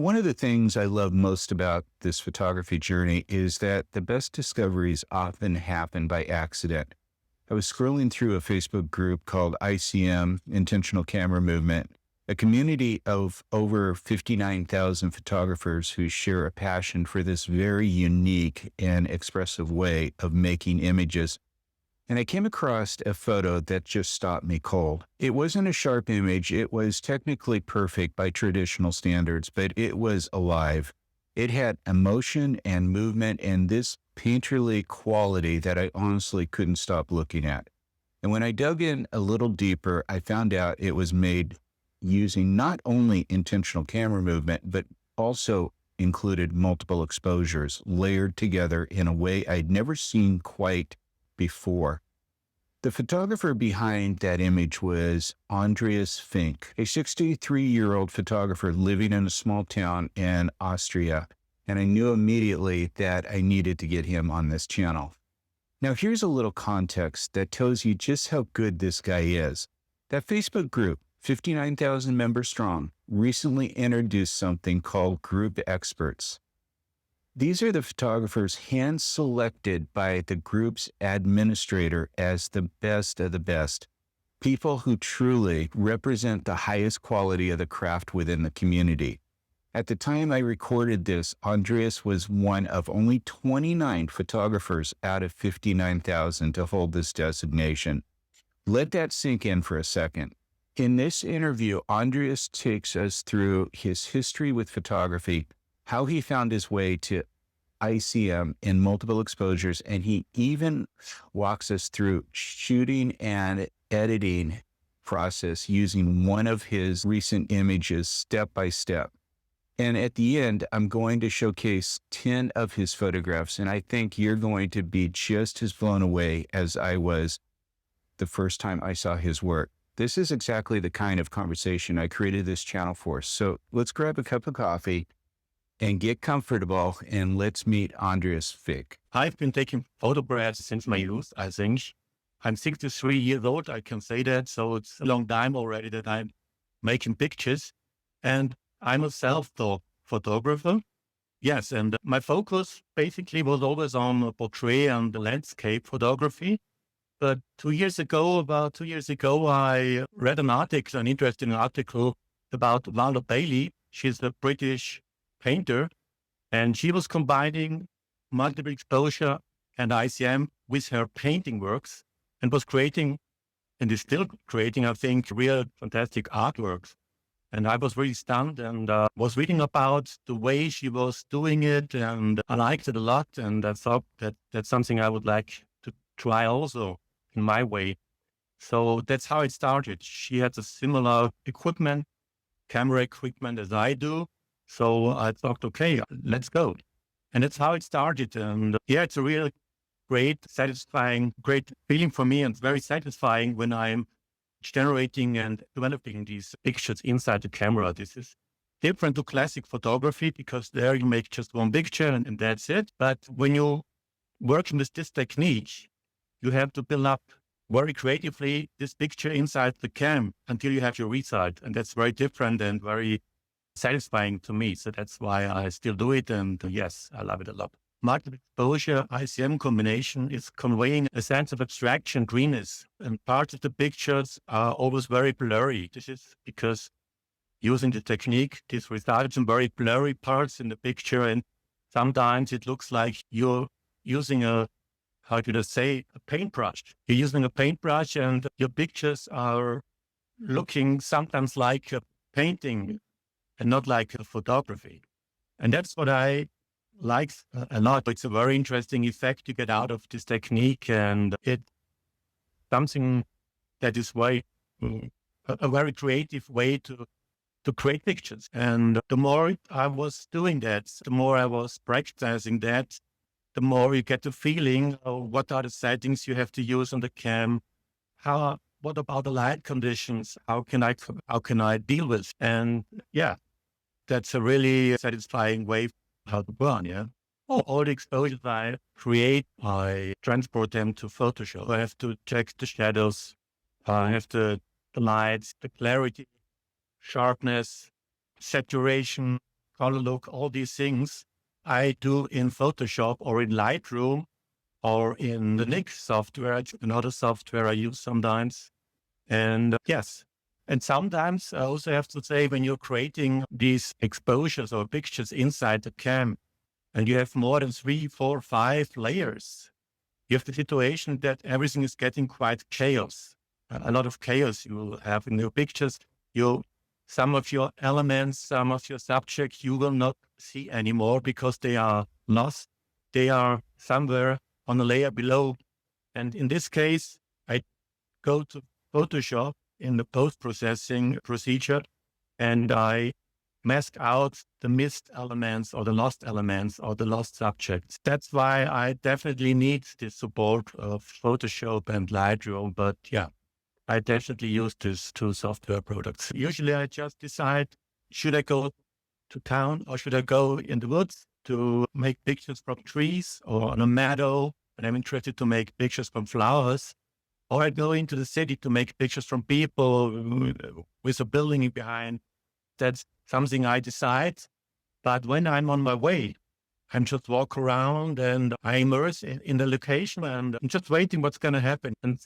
One of the things I love most about this photography journey is that the best discoveries often happen by accident. I was scrolling through a Facebook group called ICM, Intentional Camera Movement, a community of over 59,000 photographers who share a passion for this very unique and expressive way of making images. And I came across a photo that just stopped me cold. It wasn't a sharp image. It was technically perfect by traditional standards, but it was alive. It had emotion and movement and this painterly quality that I honestly couldn't stop looking at. And when I dug in a little deeper, I found out it was made using not only intentional camera movement, but also included multiple exposures layered together in a way I'd never seen quite before. The photographer behind that image was Andreas Fink, a 63-year-old photographer living in a small town in Austria, and I knew immediately that I needed to get him on this channel. Now, here's a little context that tells you just how good this guy is. That Facebook group, 59,000 members strong, recently introduced something called Group Experts. These are the photographers hand-selected by the group's administrator as the best of the best, people who truly represent the highest quality of the craft within the community. At the time I recorded this, Andreas was one of only 29 photographers out of 59,000 to hold this designation. Let that sink in for a second. In this interview, Andreas takes us through his history with photography, how he found his way to ICM in multiple exposures, and he even walks us through shooting and editing process using one of his recent images step by step. And at the end, I'm going to showcase 10 of his photographs, and I think you're going to be just as blown away as I was the first time I saw his work. This is exactly the kind of conversation I created this channel for. So let's grab a cup of coffee and get comfortable, and let's meet Andreas Fink. I've been taking photographs since my youth, I think. I'm 63 years old, I can say that. So it's a long time already that I'm making pictures. And I'm a self-taught photographer. Yes, and my focus basically was always on portrait and landscape photography. But about 2 years ago, I read an interesting article about Wanda Bailey. She's a British painter, and she was combining multiple exposure and ICM with her painting works and was creating, and is still creating, I think, real fantastic artworks. And I was really stunned and was reading about the way she was doing it, and I liked it a lot. And I thought that that's something I would like to try also in my way. So that's how it started. She had a similar camera equipment as I do. So I thought, okay, let's go. And that's how it started. And yeah, it's a real great, satisfying, great feeling for me, and very satisfying when I'm generating and developing these pictures inside the camera. This is different to classic photography because there you make just one picture and that's it. But when you working with this technique, you have to build up very creatively this picture inside the cam until you have your result. And that's very different and very satisfying to me. So that's why I still do it. And yes, I love it a lot. Multiple exposure ICM combination is conveying a sense of abstraction, greenness, and parts of the pictures are always very blurry. This is because using the technique, this results in very blurry parts in the picture. And sometimes it looks like you're using a paintbrush. You're using a paintbrush and your pictures are looking sometimes like a painting and not like a photography. And that's what I like a lot. It's a very interesting effect you get out of this technique, and it's something that is a very creative way to create pictures. And the more I was doing that, the more I was practicing that, the more you get the feeling of what are the settings you have to use on the cam, what about the light conditions, how can I deal with, and yeah, that's a really satisfying way how to burn, yeah. All the exposures I create, I transport them to Photoshop. I have to check the shadows, I have the lights, the clarity, sharpness, saturation, color look, all these things I do in Photoshop or in Lightroom or in the Nix software, another software I use sometimes. And yes, and sometimes I also have to say, when you're creating these exposures or pictures inside the cam and you have more than 3, 4, 5 layers, you have the situation that everything is getting quite chaos. A lot of chaos you will have in your pictures. Some of your elements, some of your subjects, you will not see anymore because they are lost. They are somewhere on a layer below. And in this case, I go to Photoshop in the post-processing procedure, and I mask out the missed elements or the lost elements or the lost subjects. That's why I definitely need the support of Photoshop and Lightroom. But yeah, I definitely use these two software products. Usually I just decide, should I go to town or should I go in the woods to make pictures from trees or on a meadow? And I'm interested to make pictures from flowers. Or I go into the city to make pictures from people with a building behind. That's something I decide. But when I'm on my way, I'm just walk around and I immerse in the location and I'm just waiting what's going to happen. And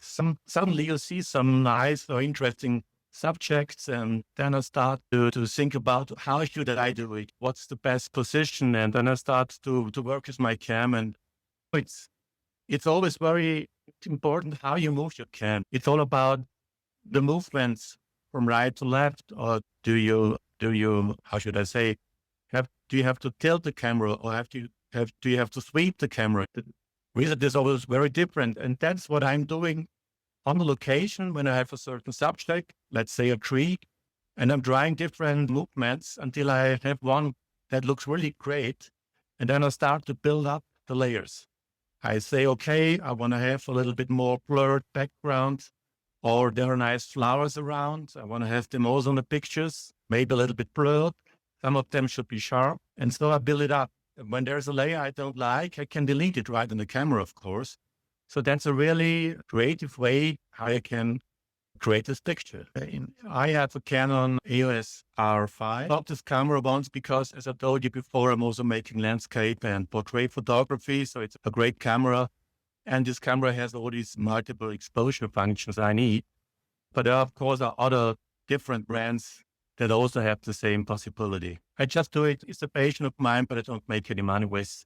suddenly you'll see some nice or interesting subjects. And then I start to think about how should I do it? What's the best position? And then I start to work with my cam. And it's always very important how you move your cam. It's all about the movements from right to left, or do you, how should I say, do you have to tilt the camera or do you have to sweep the camera? The result is always very different. And that's what I'm doing on the location when I have a certain subject, let's say a tree, and I'm trying different movements until I have one that looks really great. And then I start to build up the layers. I say, okay, I want to have a little bit more blurred background, or there are nice flowers around. I want to have them also in the pictures, maybe a little bit blurred. Some of them should be sharp. And so I build it up. And when there's a layer I don't like, I can delete it right in the camera, of course. So that's a really creative way how I can create this picture. I have a Canon EOS R5. I bought this camera once because, as I told you before, I'm also making landscape and portrait photography. So it's a great camera. And this camera has all these multiple exposure functions I need. But there, of course, are other different brands that also have the same possibility. I just do it. It's a passion of mine, but I don't make any money with.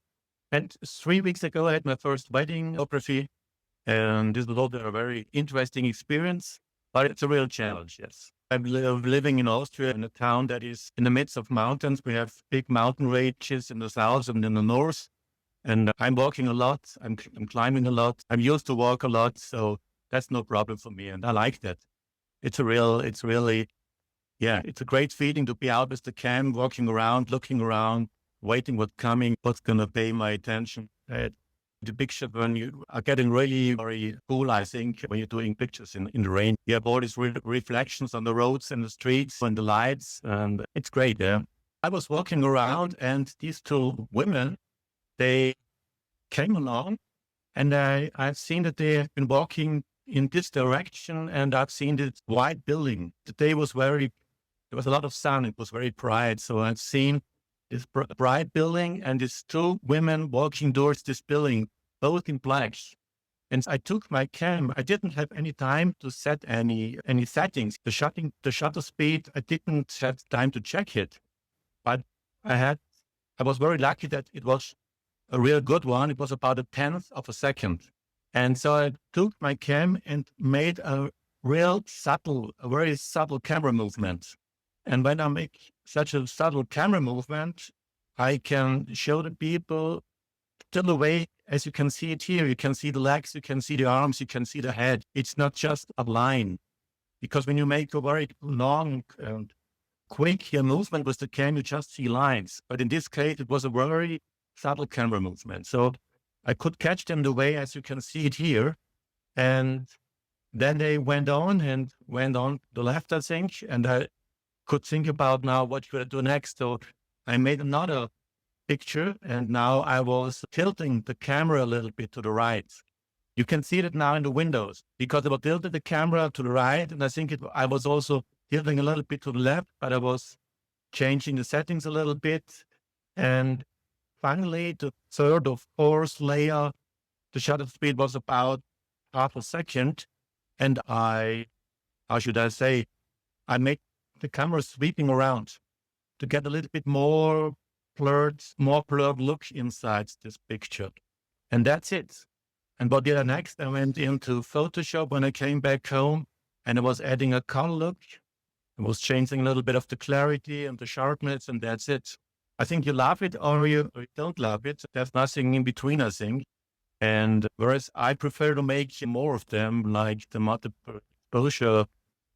And 3 weeks ago, I had my first wedding photography. And this was also a very interesting experience, but it's a real challenge, yes. I'm living in Austria, in a town that is in the midst of mountains. We have big mountain ranges in the south and in the north. And I'm walking a lot. I'm climbing a lot. I'm used to walk a lot. So that's no problem for me. And I like that. It's a great feeling to be out with the cam, walking around, looking around, waiting what's coming, what's going to pay my attention. The picture when you are getting really very cool, I think, when you're doing pictures in the rain. You have all these reflections on the roads and the streets and the lights, and it's great. Yeah. I was walking around and these two women, they came along and I've seen that they have been walking in this direction, and I've seen this white building. The day was there was a lot of sun. It was very bright. So I've seen this bright building and these two women walking towards this building, both in black. And I took my cam. I didn't have any time to set any settings. The shutter speed, I didn't have time to check it. But I was very lucky that it was a real good one. It was about 1/10 of a second. And so I took my cam and made a very subtle camera movement. And when I make such a subtle camera movement, I can show the people still away, as you can see it here. You can see the legs, you can see the arms, you can see the head. It's not just a line. Because when you make a very long and quick movement with the cam, you just see lines. But in this case, it was a very subtle camera movement. So I could catch them the way, as you can see it here. And then they went on the left, I think, and I could think about now what should I do next. So I made another picture, and now I was tilting the camera a little bit to the right. You can see it now in the windows because I was tilting the camera to the right, and I think I was also tilting a little bit to the left, but I was changing the settings a little bit. And finally, the third or fourth layer, the shutter speed was about half a second. And how should I say, I made the camera sweeping around to get a little bit more blurred look inside this picture. And that's it. And what did I next? I went into Photoshop when I came back home, and I was adding a color look. I was changing a little bit of the clarity and the sharpness, and that's it. I think you love it or you don't love it. There's nothing in between, I think. And whereas I prefer to make more of them, like the multiple exposure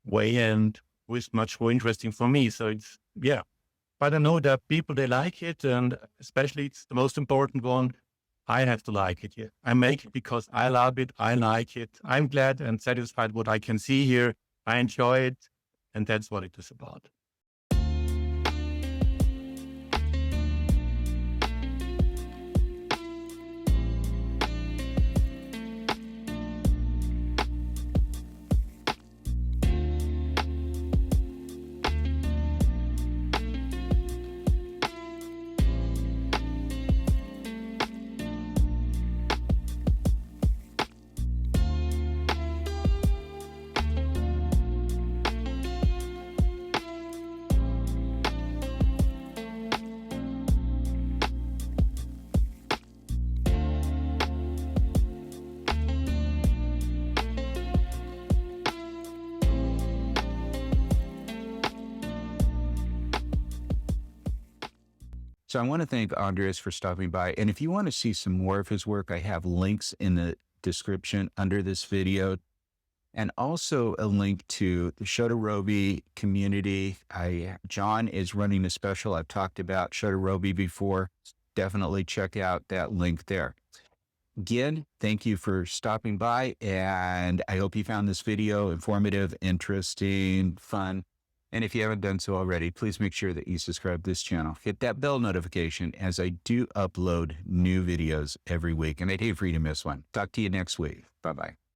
way, and was much more interesting for me. So it's, yeah. But I know that people, they like it, and especially it's the most important one. I have to like it. Yeah. I make it because I love it. I like it. I'm glad and satisfied what I can see here. I enjoy it. And that's what it is about. So I want to thank Andreas for stopping by. And if you want to see some more of his work, I have links in the description under this video, and also a link to the ShutterObi community. John is running a special. I've talked about ShutterObi before. Definitely check out that link there. Again, thank you for stopping by, and I hope you found this video informative, interesting, fun. And if you haven't done so already, please make sure that you subscribe to this channel. Hit that bell notification, as I do upload new videos every week, and I'd hate for you to miss one. Talk to you next week. Bye-bye.